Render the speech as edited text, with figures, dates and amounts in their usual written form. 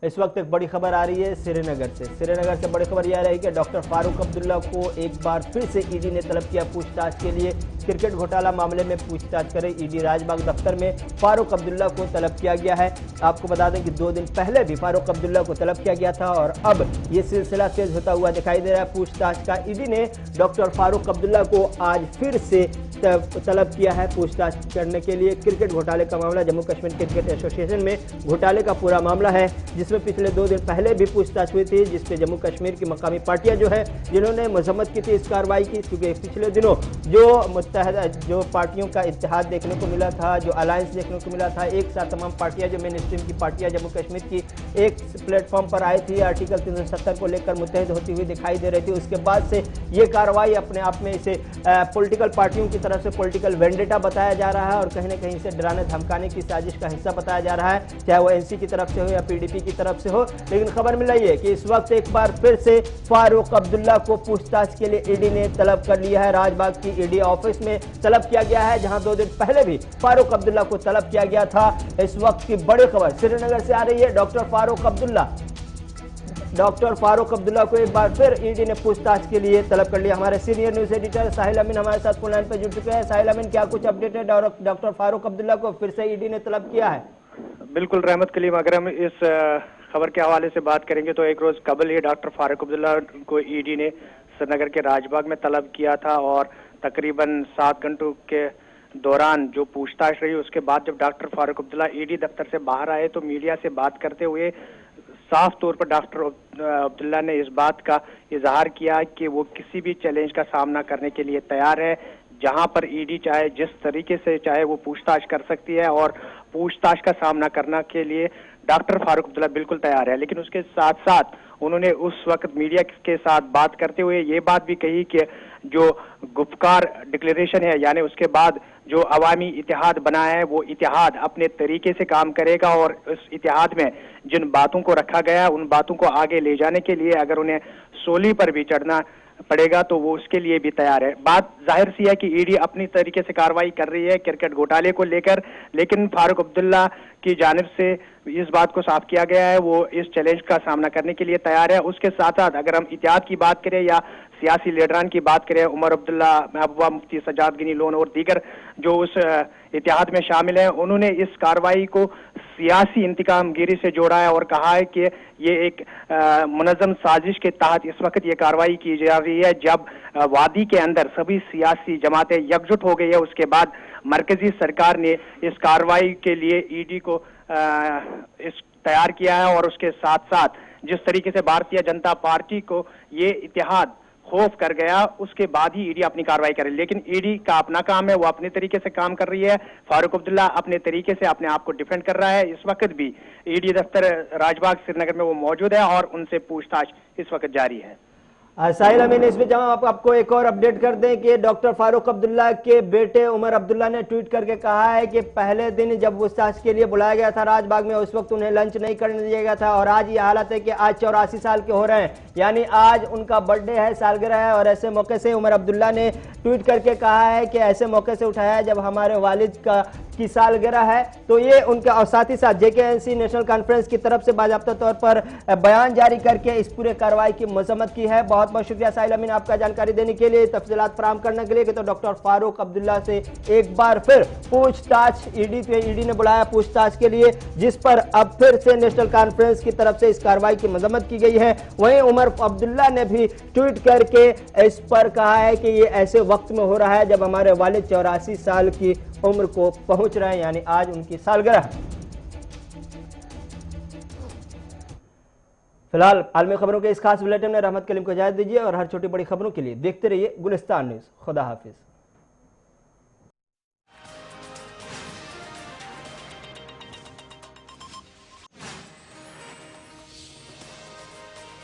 اس وقت ایک بڑی خبر آ رہی ہے سری نگر سے بڑی خبر یہ رہی کہ ڈاکٹر فاروق عبداللہ کو ایک بار پھر سے ای ڈی نے طلب کیا پوچھ تاچھ کے لیے۔ کرکٹ گھوٹالہ معاملے میں پوچھ تاچھ کرے ای ڈی راج باغ دفتر میں فاروق عبداللہ کو طلب کیا گیا ہے۔ آپ کو بتا دیں کہ 2 دن پہلے بھی فاروق عبداللہ کو طلب کیا گیا تھا اور اب یہ سلسلہ تیز ہوتا ہوا دکھائی دے رہا ہے پوچھ تاچھ کا۔ ای ڈی نے ڈاکٹر فاروق عبداللہ کو آج پھر سے طلب کیا ہے پوچھ تاچھ کرنے کے لیے۔ کرکٹ گھوٹالے کا معاملہ جموں کشمیر کرکٹ ایسوسی ایشن میں گھوٹالے کا پورا معاملہ ہے، جس میں پچھلے 2 دن پہلے بھی پوچھ تاچھ ہوئی تھی، جس پہ جموں کشمیر کی مقامی پارٹیاں جو ہے جنہوں نے مذمت کی تھی اس کارروائی کی، کیونکہ پچھلے دنوں جو پارٹیوں کا اتحاد دیکھنے کو ملا تھا، جو الائنس دیکھنے کو ملا تھا، ایک ساتھ تمام پارٹیاں جو مین اسٹریم کی پارٹیاں جموں کشمیر کی ایک پلیٹ فارم پر آئی تھی، آرٹیکل 370 کو لے کر متحد ہوتی ہوئی دکھائی دے رہی تھی۔ اس کے بعد سے یہ کارروائی اپنے آپ میں اسے پولیٹیکل پارٹیوں کی طرف سے پولیٹیکل وینڈیٹا بتایا جا رہا ہے اور کہیں نہ کہیں سے ڈرانے دھمکانے کی سازش کا حصہ بتایا جا رہا ہے، چاہے وہ این سی کی طرف سے ہو یا پی ڈی پی کی طرف سے ہو۔ لیکن خبر مل رہی ہے کہ اس وقت ایک بار پھر سے فاروق عبداللہ کو پوچھ تاچھ کے لیے ای ڈی نے طلب کر لیا ہے۔ راج باغ کی ای ڈی آفس میں طلب کیا گیا ہے، جہاں 2 دن پہلے بھی فاروق عبداللہ کو طلب کیا گیا تھا۔ اس وقت کی بڑی خبر سری نگر سے آ رہی ہے۔ ڈاکٹر فاروق عبداللہ کو ایک بار پھر ای ڈی نے پوچھ تاچھ کے لیے طلب کر لیا۔ ہمارے سینئر نیوز ایڈیٹر ساحل امین ہمارے ساتھ فون لائن پہ جڑ چکے ہیں۔ ساحل امین، کیا کچھ اپڈیٹ ہے؟ ڈاکٹر فاروق عبداللہ کو پھر سے ای ڈی نے طلب کیا ہے؟ بالکل رحمت کلیم، اگر ہم اس خبر کے حوالے سے بات کریں گے تو ایک روز قبل یہ ڈاکٹر فاروق عبداللہ کو ای ڈی نے سری نگر کے راج باغ میں طلب کیا تھا اور تقریباً 7 گھنٹوں کے دوران جو پوچھ تاچھ رہی، اس کے بعد جب doctor Farooq Abdullah E D دفتر سے باہر آئے تو میڈیا سے بات کرتے ہوئے صاف طور پر ڈاکٹر عبداللہ نے اس بات کا اظہار کیا کہ وہ کسی بھی چیلنج کا سامنا کرنے کے لیے تیار ہے، جہاں پر ای ڈی چاہے جس طریقے سے چاہے وہ پوچھ تاچھ کر سکتی ہے اور پوچھ تاچھ کا سامنا کرنے کے لیے ڈاکٹر فاروق عبداللہ بالکل تیار ہے۔ لیکن اس کے ساتھ ساتھ انہوں نے اس وقت میڈیا کے ساتھ بات کرتے ہوئے یہ بات بھی کہی کہ جو گفتگار ڈکلیریشن ہے، یعنی اس کے بعد جو عوامی اتحاد بنا ہے، وہ اتحاد اپنے طریقے سے کام کرے گا اور اس اتحاد میں جن باتوں کو رکھا گیا ان باتوں کو آگے لے جانے کے لیے اگر انہیں سولی پر بھی چڑھنا پڑے گا تو وہ اس کے لیے بھی تیار ہے۔ بات ظاہر سی ہے کہ ای ڈی اپنی طریقے سے کارروائی کر رہی ہے کرکٹ گھوٹالے کو لے کر، لیکن فاروق عبداللہ کی جانب سے اس بات کو صاف کیا گیا ہے وہ اس چیلنج کا سامنا کرنے کے لیے تیار ہے۔ اس کے ساتھ ساتھ اگر ہم اتحاد کی بات کریں یا سیاسی لیڈران کی بات کریں، عمر عبداللہ، محبوبہ مفتی، سجاد غنی لون اور دیگر جو اس اتحاد میں شامل ہیں، انہوں نے اس کارروائی کو سیاسی انتقام گیری سے جوڑا ہے اور کہا ہے کہ یہ ایک منظم سازش کے تحت اس وقت یہ کارروائی کی جا رہی ہے، جب وادی کے اندر سبھی سیاسی جماعتیں یکجٹ ہو گئی ہے۔ اس کے بعد مرکزی سرکار نے اس کارروائی کے لیے ای ڈی کو تیار کیا ہے اور اس کے ساتھ ساتھ جس طریقے سے بھارتیہ جنتا پارٹی کو یہ اتحاد خوف کر گیا، اس کے بعد ہی ای ڈی اپنی کارروائی کرے، لیکن ای ڈی کا اپنا کام ہے، وہ اپنے طریقے سے کام کر رہی ہے۔ فاروق عبداللہ اپنے طریقے سے اپنے آپ کو ڈیفینڈ کر رہا ہے۔ اس وقت بھی ای ڈی دفتر راج باغ سری نگر میں وہ موجود ہے اور ان سے پوچھ تاچھ اس وقت جاری ہے۔ ساحل امین، اس میں جہاں آپ کو ایک اور اپڈیٹ کر دیں کہ ڈاکٹر فاروق عبداللہ کے بیٹے عمر عبداللہ نے ٹویٹ کر کے کہا ہے کہ پہلے دن جب پوچھ تاچھ کے لیے بلایا گیا تھا راج باغ میں، اس وقت انہیں لنچ نہیں کرنے دیا گیا تھا اور آج یہ حالت ہے کہ آج 84 سال کے ہو رہے ہیں، یعنی آج ان کا برتھ ڈے ہے، سالگرہ ہے، اور ایسے موقع سے عمر عبداللہ نے ٹویٹ کر کے کہا ہے کہ ایسے موقع سے اٹھایا ہے جب ہمارے والد کی سالگرہ ہے، تو یہ ان کا، اور ساتھ ہی ساتھ جے کے این سی نیشنل کانفرنس کی طرف سے باضابطہ طور پر بیان جاری کر کے اس پورے کارروائی کی مذمت کی ہے۔ بہت بہت شکریہ ساحل امین آپ کا جانکاری دینے کے لیے، تفصیلات فراہم کرنے کے لیے کہ تو ڈاکٹر فاروق عبداللہ سے ایک بار پھر پوچھ تاچھ ای ڈی نے بلایا پوچھ تاچھ کے لیے، جس پر اب پھر سے نیشنل کانفرنس کی طرف سے اس کارروائی کی مذمت کی گئی ہے۔ وہیں عمر عبداللہ نے بھی ٹویٹ کر کے اس پر کہا ہے کہ یہ ایسے وقت میں ہو رہا ہے جب ہمارے والد 84 سال کی عمر کو پہنچ رہے ہیں، یعنی آج ان کی سالگرہ۔ فی الحال عالمی خبروں کے اس خاص بلیٹن میں رحمت کلیم کو اجازت دیجیے اور ہر چھوٹی بڑی خبروں کے لیے دیکھتے رہیے گلستان نیوز۔ خدا حافظ۔